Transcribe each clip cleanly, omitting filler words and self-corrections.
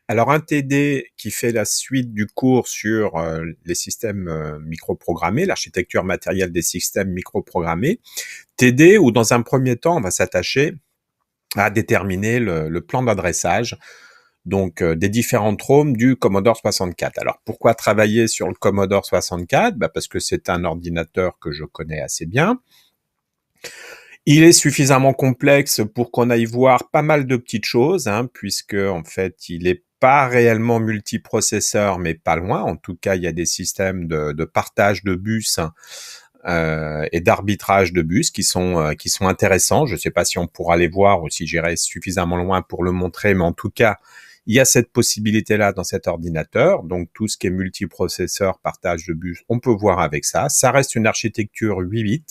Alors un TD qui fait la suite du cours sur les systèmes microprogrammés, l'architecture matérielle des systèmes microprogrammés. TD où dans un premier temps, on va s'attacher à déterminer le plan d'adressage donc des différentes ROM du Commodore 64. Alors pourquoi travailler sur le Commodore 64 ? Parce que c'est un ordinateur que je connais assez bien. Il est suffisamment complexe pour qu'on aille voir pas mal de petites choses, puisque en fait, il est pas réellement multiprocesseur, mais pas loin. En tout cas, il y a des systèmes de partage de bus et d'arbitrage de bus qui sont intéressants. Je ne sais pas si on pourra les voir ou si j'irai suffisamment loin pour le montrer, mais en tout cas, il y a cette possibilité-là dans cet ordinateur. Donc, tout ce qui est multiprocesseur, partage de bus, on peut voir avec ça. Ça reste une architecture 8 bits.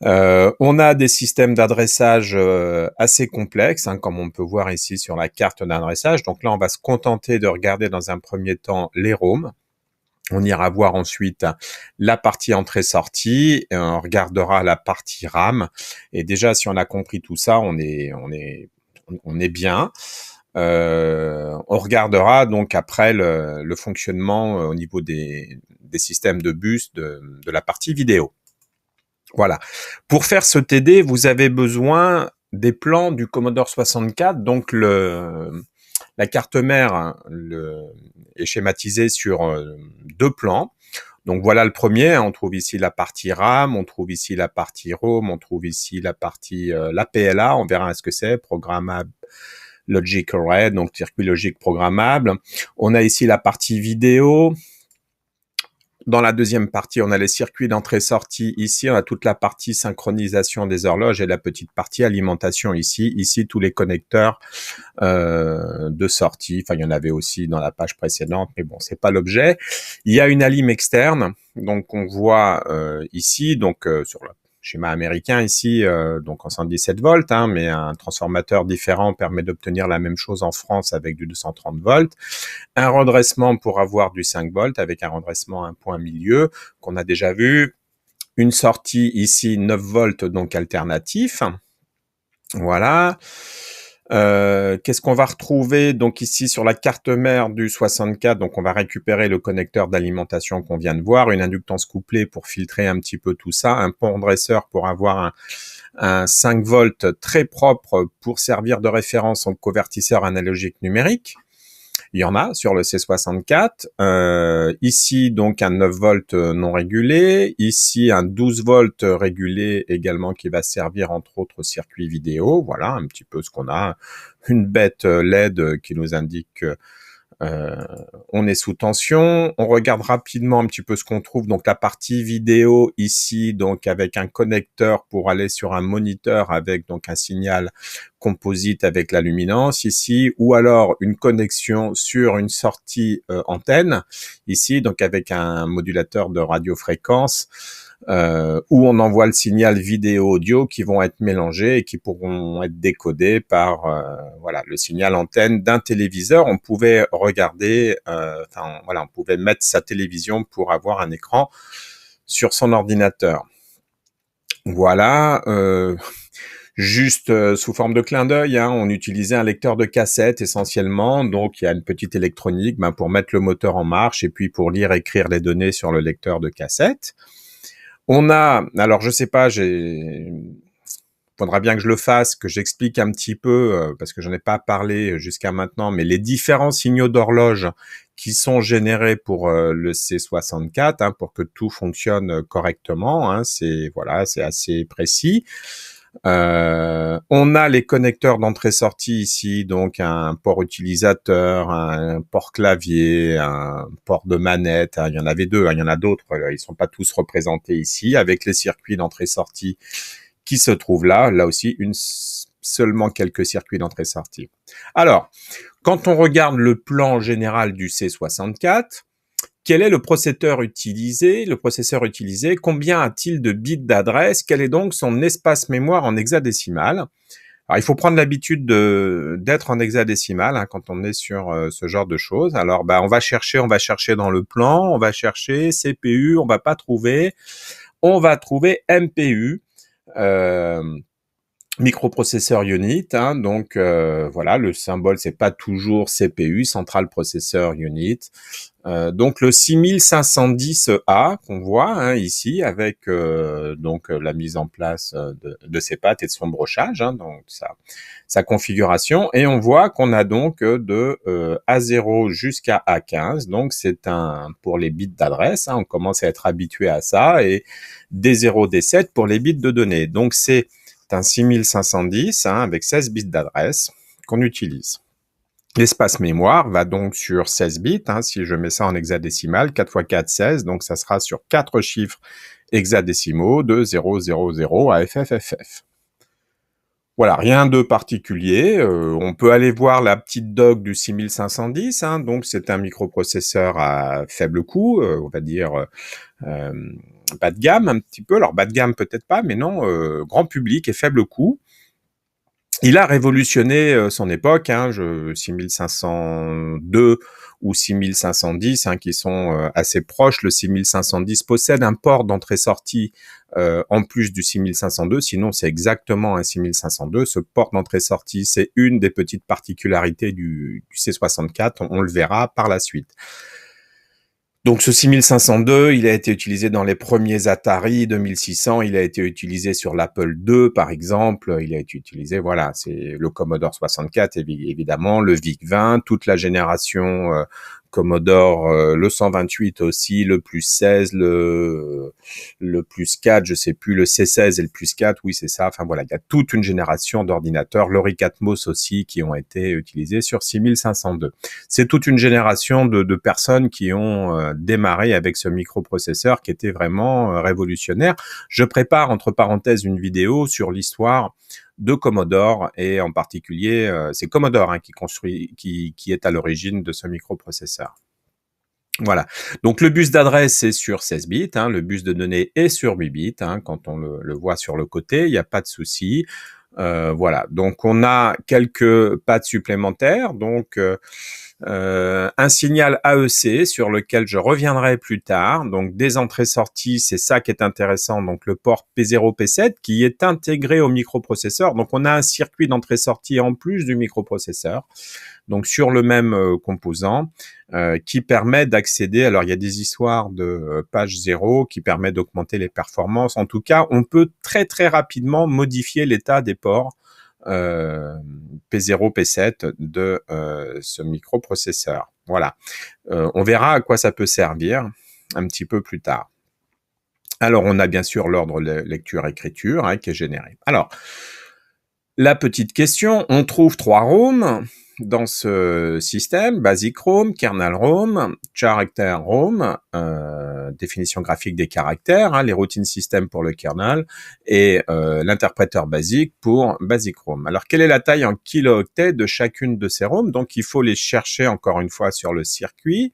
On a des systèmes d'adressage assez complexes, comme on peut voir ici sur la carte d'adressage. Donc là, on va se contenter de regarder dans un premier temps les ROM. On ira voir ensuite la partie entrée-sortie, et on regardera la partie RAM. Et déjà, si on a compris tout ça, on est bien. On regardera donc après le fonctionnement au niveau des systèmes de bus de la partie vidéo. Voilà. Pour faire ce TD, vous avez besoin des plans du Commodore 64. Donc la carte mère est schématisée sur deux plans. Donc voilà le premier. On trouve ici la partie RAM, on trouve ici la partie ROM, on trouve ici la partie la PLA. On verra ce que c'est, programmable logic array, donc circuit logique programmable. On a ici la partie vidéo. Dans la deuxième partie, on a les circuits d'entrée-sortie. Ici, on a toute la partie synchronisation des horloges et la petite partie alimentation ici. Ici, tous les connecteurs de sortie. Enfin, il y en avait aussi dans la page précédente, mais bon, c'est pas l'objet. Il y a une alim externe. Donc, on voit ici, donc sur le schéma américain ici, donc en 117 volts, mais un transformateur différent permet d'obtenir la même chose en France avec du 230 volts. Un redressement pour avoir du 5 volts avec un redressement à un point milieu qu'on a déjà vu. Une sortie ici 9 volts donc alternatif. Voilà. Qu'est-ce qu'on va retrouver donc ici sur la carte mère du 64? Donc on va récupérer le connecteur d'alimentation qu'on vient de voir, une inductance couplée pour filtrer un petit peu tout ça, un pont redresseur pour avoir un 5 volts très propre pour servir de référence au convertisseur analogique numérique. Il y en a sur le C64. Ici, donc, un 9 volts non régulé. Ici, un 12 volts régulé également qui va servir, entre autres, au circuit vidéo. Voilà, un petit peu ce qu'on a. Une bête LED qui nous indique on est sous tension. On regarde rapidement un petit peu ce qu'on trouve. Donc, la partie vidéo ici, donc avec un connecteur pour aller sur un moniteur avec donc un signal composite avec la luminance ici, ou alors une connexion sur une sortie antenne ici, donc avec un modulateur de radiofréquence. Où on envoie le signal vidéo-audio qui vont être mélangés et qui pourront être décodés par voilà le signal antenne d'un téléviseur. On pouvait regarder, on pouvait mettre sa télévision pour avoir un écran sur son ordinateur. Voilà. Juste sous forme de clin d'œil, on utilisait un lecteur de cassette essentiellement, donc il y a une petite électronique pour mettre le moteur en marche et puis pour lire, écrire les données sur le lecteur de cassette. On a, alors je sais pas, faudra bien que je le fasse, que j'explique un petit peu, parce que j'en ai pas parlé jusqu'à maintenant, mais les différents signaux d'horloge qui sont générés pour le C64, pour que tout fonctionne correctement, c'est assez précis. On a les connecteurs d'entrée-sortie ici, donc un port utilisateur, un port clavier, un port de manette. Il y en avait deux, il y en a d'autres, ils sont pas tous représentés ici, avec les circuits d'entrée-sortie qui se trouvent là aussi seulement quelques circuits d'entrée-sortie. Alors, quand on regarde le plan général du C64, quel est le processeur utilisé? Combien a-t-il de bits d'adresse? Quel est donc son espace mémoire en hexadécimal? Alors, il faut prendre l'habitude d'être en hexadécimal quand on est sur ce genre de choses. Alors, on va chercher dans le plan, on va chercher CPU, on va pas trouver. On va trouver MPU. Microprocesseur unit, hein, donc voilà, le symbole c'est pas toujours CPU, Central Processor Unit. Donc le 6510A qu'on voit hein, ici avec donc la mise en place de ses pattes et de son brochage, hein, donc sa configuration, et on voit qu'on a donc de A0 jusqu'à A15, donc c'est un pour les bits d'adresse, hein, on commence à être habitué à ça, et D0, D7 pour les bits de données. Donc c'est un 6510 hein, avec 16 bits d'adresse qu'on utilise. L'espace mémoire va donc sur 16 bits, hein, si je mets ça en hexadécimal, 4 x 4, 16, donc ça sera sur 4 chiffres hexadécimaux de 000 à FFFF. Voilà, rien de particulier. On peut aller voir la petite doc du 6510, hein, donc c'est un microprocesseur à faible coût, on va dire bas de gamme un petit peu. Alors bas de gamme peut-être pas, mais non, grand public et faible coût. Il a révolutionné son époque, hein, 6502 ou 6510, hein, qui sont assez proches. Le 6510 possède un port d'entrée-sortie en plus du 6502, sinon c'est exactement un 6502. Ce port d'entrée-sortie, c'est une des petites particularités du C64, on le verra par la suite. Donc ce 6502, il a été utilisé dans les premiers Atari 2600, il a été utilisé sur l'Apple II par exemple, il a été utilisé, voilà, c'est le Commodore 64 évidemment, le VIC-20, toute la génération Commodore, le 128 aussi, le plus 16, le plus 4, je sais plus, le C16 et le plus 4, oui c'est ça, enfin voilà, il y a toute une génération d'ordinateurs, le Atmos aussi, qui ont été utilisés sur 6502. C'est toute une génération de personnes qui ont démarré avec ce microprocesseur qui était vraiment révolutionnaire. Je prépare entre parenthèses une vidéo sur l'histoire de Commodore et en particulier c'est Commodore hein, qui est à l'origine de ce microprocesseur. Voilà. Donc le bus d'adresse c'est sur 16 bits, hein, le bus de données est sur 8 bits, hein, quand on le voit sur le côté, il n'y a pas de souci. Voilà. Donc on a quelques pattes supplémentaires, donc un signal AEC sur lequel je reviendrai plus tard. Donc des entrées-sorties, c'est ça qui est intéressant. Donc le port P0, P7 qui est intégré au microprocesseur. Donc on a un circuit d'entrée-sortie en plus du microprocesseur. Donc sur le même composant qui permet d'accéder. Alors il y a des histoires de page 0 qui permet d'augmenter les performances. En tout cas, on peut très très rapidement modifier l'état des ports P0, P7 de ce microprocesseur. Voilà. On verra à quoi ça peut servir un petit peu plus tard. Alors, on a bien sûr l'ordre lecture-écriture hein, qui est généré. Alors, la petite question, on trouve 3 ROM dans ce système, Basic ROM, Kernel ROM, Character ROM, définition graphique des caractères, hein, les routines système pour le kernel, et l'interpréteur basique pour Basic ROM. Alors, quelle est la taille en kilooctets de chacune de ces ROM? Donc, il faut les chercher encore une fois sur le circuit,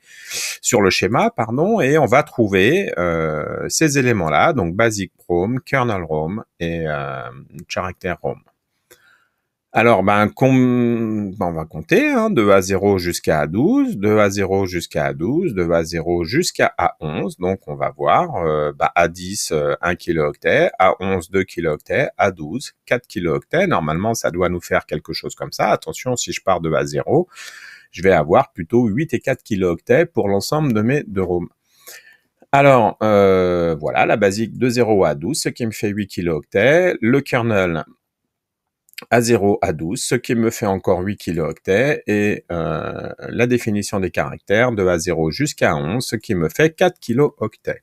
sur le schéma, pardon, et on va trouver ces éléments-là, donc Basic ROM, Kernel ROM et Character ROM. Alors, on va compter, hein, de A0 jusqu'à A12, de A0 jusqu'à A12, de A0 jusqu'à A11. Donc, on va voir A10, 1 kilooctet, A11, 2 kilooctets, A12, 4 kilooctets. Normalement, ça doit nous faire quelque chose comme ça. Attention, si je pars de A0, je vais avoir plutôt 8 et 4 kilooctets pour l'ensemble de mes 2 ROM. Alors, voilà, la basique de 0 à 12, ce qui me fait 8 kilooctets. Le kernel A0 à 12, ce qui me fait encore 8 kilooctets, et la définition des caractères de A0 jusqu'à 11, ce qui me fait 4 kilooctets.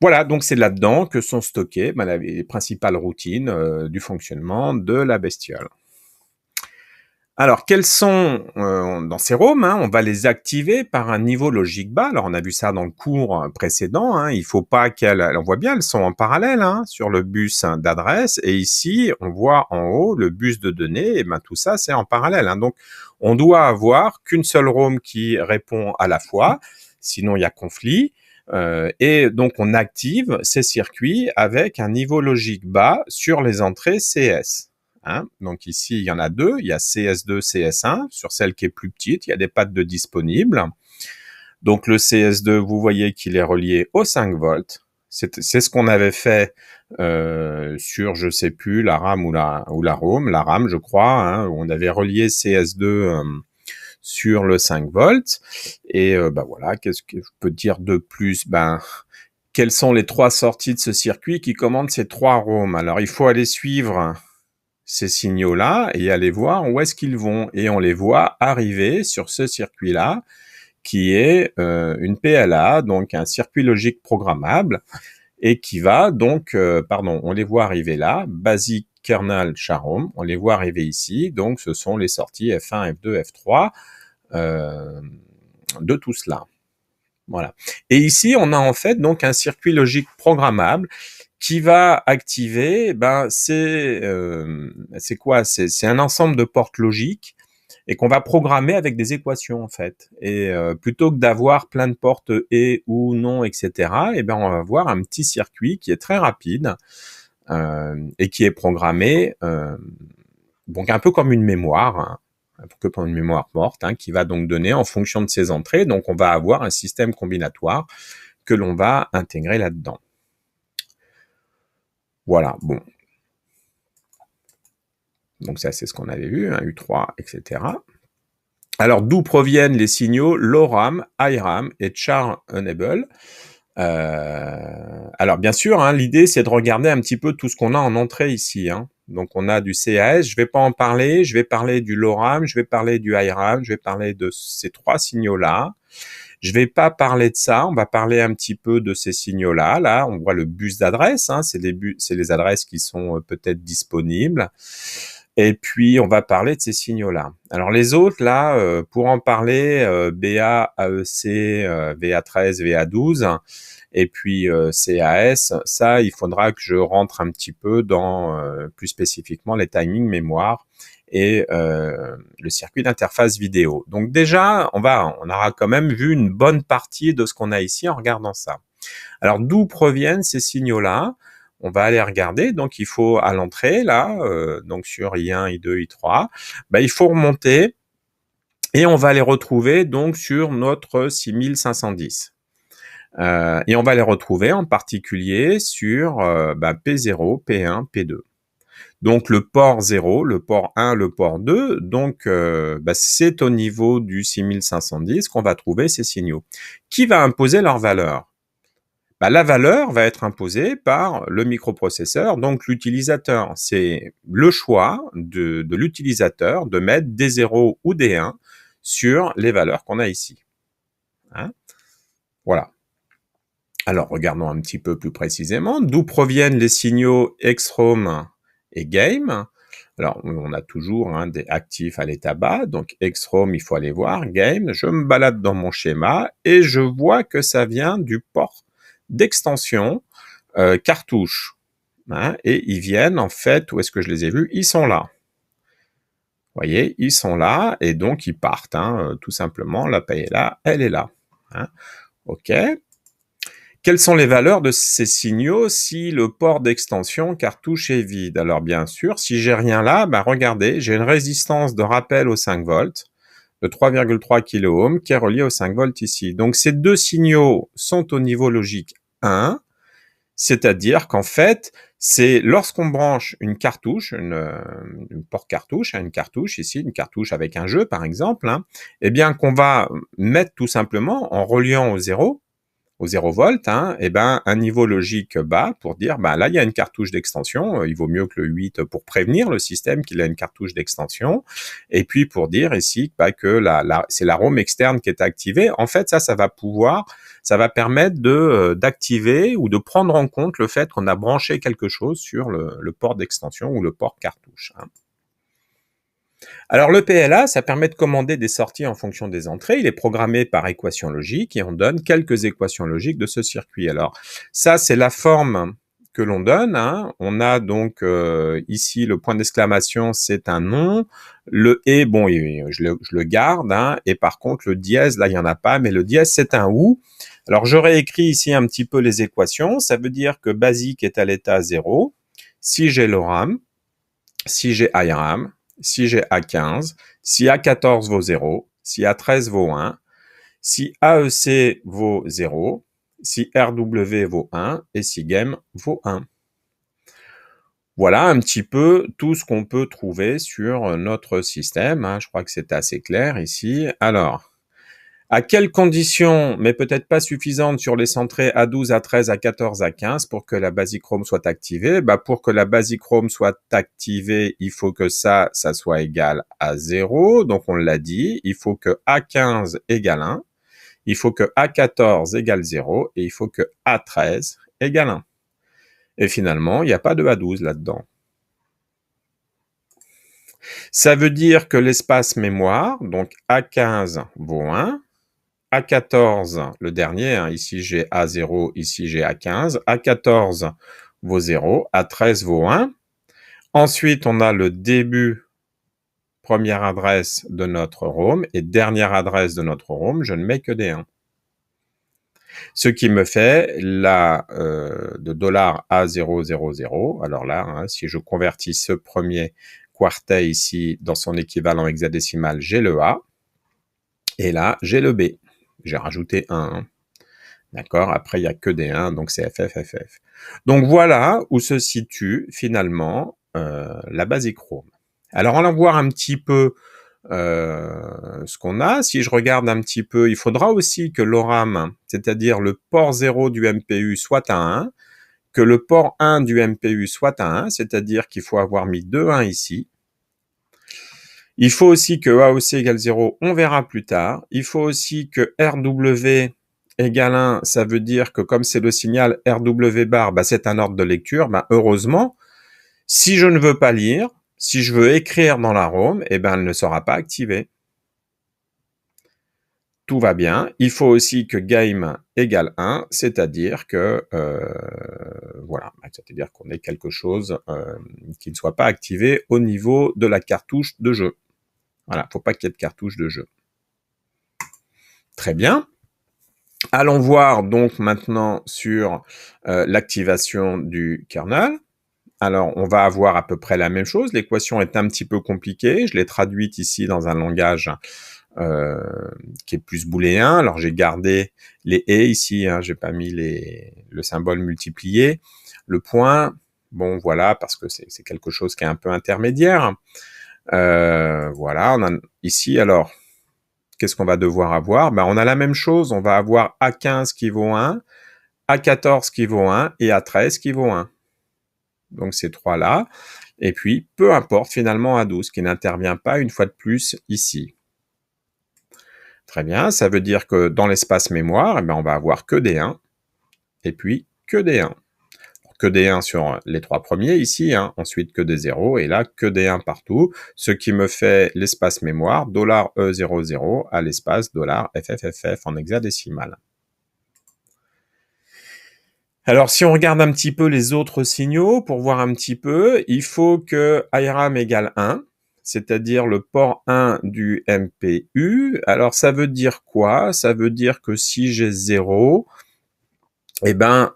Voilà, donc c'est là-dedans que sont stockées les principales routines du fonctionnement de la bestiole. Alors, quels sont, dans ces ROM, hein, on va les activer par un niveau logique bas. Alors, on a vu ça dans le cours précédent. Hein, il faut pas on voit bien, elles sont en parallèle hein, sur le bus d'adresse. Et ici, on voit en haut le bus de données. Et tout ça, c'est en parallèle. Hein. Donc, on doit avoir qu'une seule ROM qui répond à la fois. Sinon, il y a conflit. Et donc, on active ces circuits avec un niveau logique bas sur les entrées CS. Hein, donc ici, il y en a 2. Il y a CS2, CS1. Sur celle qui est plus petite, il y a des pattes de disponibles. Donc le CS2, vous voyez qu'il est relié au 5 volts. C'est ce qu'on avait fait sur, je sais plus, la RAM ou la ROM, la RAM, je crois, hein, où on avait relié CS2 sur le 5 volts. Et bah voilà, qu'est-ce que je peux dire de plus? Ben, quelles sont les 3 sorties de ce circuit qui commandent ces 3 ROM? Alors, il faut aller suivre ces signaux-là et aller voir où est-ce qu'ils vont. Et on les voit arriver sur ce circuit-là, qui est une PLA, donc un circuit logique programmable, et qui va donc, on les voit arriver là, Basic Kernel Charom, on les voit arriver ici, donc ce sont les sorties F1, F2, F3 de tout cela. Voilà. Et ici, on a en fait donc un circuit logique programmable qui va activer, c'est quoi? C'est un ensemble de portes logiques et qu'on va programmer avec des équations en fait. Et plutôt que d'avoir plein de portes et ou non, etc., on va avoir un petit circuit qui est très rapide et qui est programmé donc un peu comme une mémoire, hein, un peu comme une mémoire morte, hein, qui va donc donner en fonction de ses entrées. Donc on va avoir un système combinatoire que l'on va intégrer là-dedans. Voilà, bon. Donc ça, c'est ce qu'on avait vu, hein, U3, etc. Alors, d'où proviennent les signaux low RAM, high RAM et char enable? Alors, bien sûr, hein, l'idée, c'est de regarder un petit peu tout ce qu'on a en entrée ici. Hein. Donc, on a du CAS, je vais pas en parler, je vais parler du low RAM, je vais parler du high RAM, je vais parler de ces 3 signaux-là. Je vais pas parler de ça, on va parler un petit peu de ces signaux-là. Là, on voit le bus d'adresse, hein, c'est les adresses qui sont peut-être disponibles. Et puis, on va parler de ces signaux-là. Alors, les autres, là, pour en parler, BA, AEC, VA13, VA12, et puis CAS, ça, il faudra que je rentre un petit peu dans, plus spécifiquement, les timings mémoire et le circuit d'interface vidéo. Donc déjà, on aura quand même vu une bonne partie de ce qu'on a ici en regardant ça. Alors, d'où proviennent ces signaux-là? On va aller regarder. Donc, il faut à l'entrée, là, donc sur I1, I2, I3, il faut remonter et on va les retrouver donc sur notre 6510. Et on va les retrouver en particulier sur P0, P1, P2. Donc le port 0, le port 1, le port 2, donc c'est au niveau du 6510 qu'on va trouver ces signaux. Qui va imposer leur valeur? La valeur va être imposée par le microprocesseur, donc l'utilisateur. C'est le choix de l'utilisateur de mettre des 0 ou des 1 sur les valeurs qu'on a ici. Hein? Voilà. Alors, regardons un petit peu plus précisément. D'où proviennent les signaux XROM et Game? Alors, on a toujours des actifs à l'état bas. Donc, XROM, il faut aller voir. Game, je me balade dans mon schéma et je vois que ça vient du port d'extension cartouche. Hein, et ils viennent, en fait, où est-ce que je les ai vus? Ils sont là. Vous voyez, ils sont là et donc ils partent. Hein, tout simplement, la paille est là, elle est là. Hein, OK. Quelles sont les valeurs de ces signaux si le port d'extension cartouche est vide? Alors bien sûr, si j'ai rien là, regardez, j'ai une résistance de rappel au 5 volts de 3,3 kΩ qui est reliée au 5 volts ici. Donc ces deux signaux sont au niveau logique 1, c'est-à-dire qu'en fait, c'est lorsqu'on branche une cartouche, une port cartouche, une cartouche ici, une cartouche avec un jeu par exemple, eh bien qu'on va mettre tout simplement en reliant au 0 volts, un niveau logique bas pour dire, là, il y a une cartouche d'extension, il vaut mieux que le 8 pour prévenir le système qu'il a une cartouche d'extension, et puis pour dire ici que c'est la ROM externe qui est activée. En fait, ça va permettre d'activer ou de prendre en compte le fait qu'on a branché quelque chose sur le port d'extension ou le port cartouche. Alors le PLA, ça permet de commander des sorties en fonction des entrées. Il est programmé par équation logique et on donne quelques équations logiques de ce circuit. Alors ça, c'est la forme que l'on donne. On a donc ici le point d'exclamation, c'est un nom. Le et, bon, je le garde. Et par contre, le dièse, là, il n'y en a pas, mais le dièse, c'est un ou. Alors je réécris ici un petit peu les équations. Ça veut dire que basique est à l'état 0. Si j'ai low RAM, si j'ai high RAM, si j'ai A15, si A14 vaut 0, si A13 vaut 1, si AEC vaut 0, si RW vaut 1 et si game vaut 1. Voilà un petit peu tout ce qu'on peut trouver sur notre système, hein. Je crois que c'est assez clair ici. Alors, à quelles conditions, mais peut-être pas suffisantes sur les centrés A12, A13, A14, A15 pour que la Basic Rom soit activée? Pour que la Basic Rom soit activée, il faut que ça soit égal à 0. Donc on l'a dit, il faut que A15 égale 1, il faut que A14 égale 0 et il faut que A13 égale 1. Et finalement, il n'y a pas de A12 là-dedans. Ça veut dire que l'espace mémoire, donc A15 vaut 1, A14, le dernier, hein, ici j'ai A0, ici j'ai A15, A14 vaut 0, A13 vaut 1. Ensuite, on a le début, première adresse de notre ROM, et dernière adresse de notre ROM, je ne mets que des 1. Ce qui me fait la de $A000. Alors là, hein, si je convertis ce premier quartet ici dans son équivalent hexadécimal, j'ai le A. Et là, j'ai le B. J'ai rajouté 1. Hein. D'accord? Après, il n'y a que des 1, donc c'est FFFF. Donc voilà où se situe finalement la Basic Rom. Alors, on va voir un petit peu ce qu'on a. Si je regarde un petit peu, il faudra aussi que l'ORAM, c'est-à-dire le port 0 du MPU, soit à 1, que le port 1 du MPU soit à 1, c'est-à-dire qu'il faut avoir mis 2 1 ici. Il faut aussi que AOC égale 0, on verra plus tard. Il faut aussi que RW égale 1, ça veut dire que comme c'est le signal RW bar, c'est un ordre de lecture. Heureusement, si je ne veux pas lire, si je veux écrire dans la ROM, elle ne sera pas activée. Tout va bien. Il faut aussi que game égale 1, c'est-à-dire que voilà, c'est-à-dire qu'on ait quelque chose qui ne soit pas activé au niveau de la cartouche de jeu. Voilà, faut pas qu'il y ait de cartouche de jeu. Très bien. Allons voir donc maintenant sur l'activation du kernel. Alors, on va avoir à peu près la même chose. L'équation est un petit peu compliquée. Je l'ai traduite ici dans un langage qui est plus booléen. Alors, j'ai gardé les et ici. Hein, j'ai pas mis le symbole multiplié. Le point, bon, voilà, parce que c'est quelque chose qui est un peu intermédiaire. Voilà, on a ici, alors, qu'est-ce qu'on va devoir avoir? On a la même chose. On va avoir A15 qui vaut 1, A14 qui vaut 1 et A13 qui vaut 1. Donc ces trois-là. Et puis, peu importe finalement A12 qui n'intervient pas une fois de plus ici. Très bien, ça veut dire que dans l'espace mémoire, on va avoir que des 1 et puis que des 1. Que des 1 sur les trois premiers ici, hein, ensuite que des 0 et là que des 1 partout, ce qui me fait l'espace mémoire $E00 à l'espace $FFFF en hexadécimal. Alors, si on regarde un petit peu les autres signaux, pour voir un petit peu, il faut que IRAM égale 1, c'est-à-dire le port 1 du MPU. Alors, ça veut dire quoi? Ça veut dire que si j'ai 0, c'est pas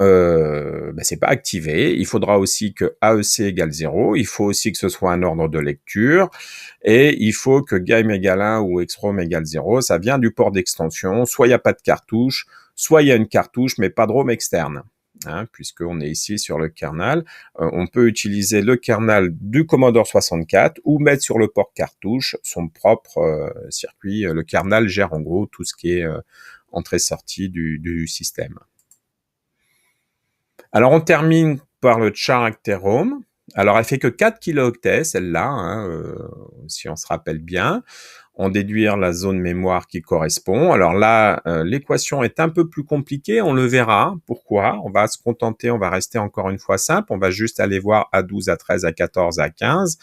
activé. Il faudra aussi que AEC égale 0. Il faut aussi que ce soit un ordre de lecture. Et il faut que game égale 1 ou XROM égale 0. Ça vient du port d'extension. Soit il n'y a pas de cartouche, soit il y a une cartouche, mais pas de ROM externe. Hein, puisqu'on est ici sur le kernel, on peut utiliser le kernel du Commodore 64 ou mettre sur le port cartouche son propre circuit. Le kernel gère en gros tout ce qui est entrée-sortie du système. Alors on termine par le character ROM. Alors elle fait que 4 kilooctets, celle-là, hein, si on se rappelle bien. En déduire la zone mémoire qui correspond. Alors là, l'équation est un peu plus compliquée, on le verra. Pourquoi? On va se contenter, on va rester encore une fois simple. On va juste aller voir A12, A13, A14, A15.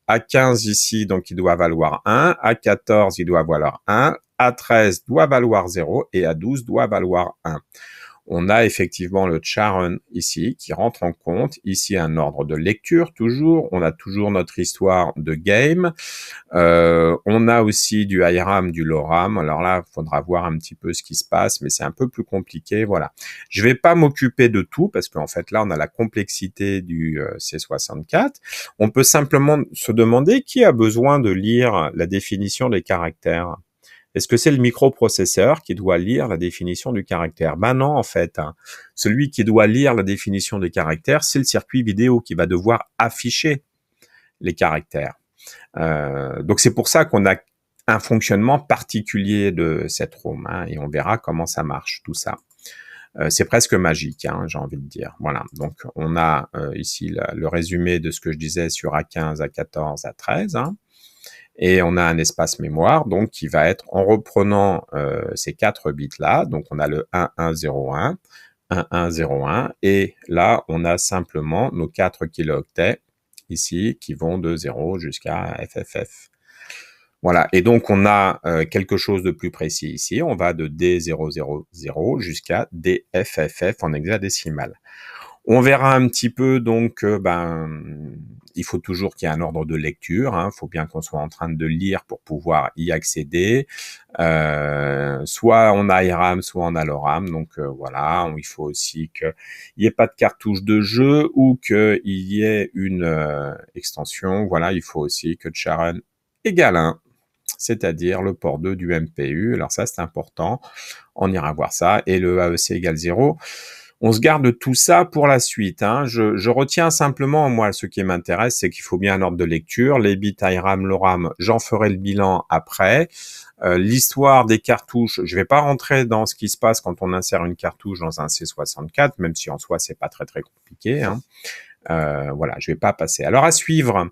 A15 ici, donc il doit valoir 1. A14, il doit valoir 1. A13 doit valoir 0 et A12 doit valoir 1. On a effectivement le char ici qui rentre en compte. Ici, un ordre de lecture toujours. On a toujours notre histoire de game. On a aussi du IRAM, du LORAM. Alors là, il faudra voir un petit peu ce qui se passe, mais c'est un peu plus compliqué. Voilà. Je vais pas m'occuper de tout parce qu'en fait, là, on a la complexité du C64. On peut simplement se demander qui a besoin de lire la définition des caractères. Est-ce que c'est le microprocesseur qui doit lire la définition du caractère? Ben non, en fait. Hein. Celui qui doit lire la définition du caractère, c'est le circuit vidéo qui va devoir afficher les caractères. Donc c'est pour ça qu'on a un fonctionnement particulier de cette ROM, hein, et on verra comment ça marche, tout ça. C'est presque magique, hein, j'ai envie de dire. Voilà, donc on a ici le résumé de ce que je disais sur A15, A14, A13, hein, et on a un espace mémoire donc qui va être, en reprenant ces 4 bits-là, donc on a le 1101, 1101, et là on a simplement nos 4 kilooctets ici qui vont de 0 jusqu'à FFF. Voilà, et donc on a quelque chose de plus précis ici, on va de D000 jusqu'à DFFF en hexadécimal. On verra un petit peu donc, il faut toujours qu'il y ait un ordre de lecture, hein, faut bien qu'on soit en train de lire pour pouvoir y accéder, soit en IRAM, soit en ALORAM, donc voilà, il faut aussi qu'il n'y ait pas de cartouche de jeu ou qu'il y ait une extension, voilà, il faut aussi que charen égale 1, c'est-à-dire le port 2 du MPU. Alors ça, c'est important. On ira voir ça. Et le AEC égale 0. On se garde tout ça pour la suite. Hein. Je retiens simplement, moi, ce qui m'intéresse, c'est qu'il faut bien un ordre de lecture. Les bits IRAM, LORAM, j'en ferai le bilan après. L'histoire des cartouches, je vais pas rentrer dans ce qui se passe quand on insère une cartouche dans un C64, même si en soi, c'est pas très compliqué. Hein. Voilà, je vais pas passer. Alors à suivre,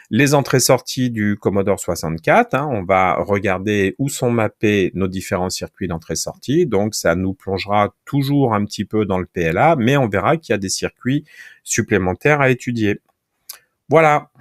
les entrées-sorties du Commodore 64. Hein, on va regarder où sont mappés nos différents circuits d'entrée-sortie. Donc ça nous plongera toujours un petit peu dans le PLA, mais on verra qu'il y a des circuits supplémentaires à étudier. Voilà.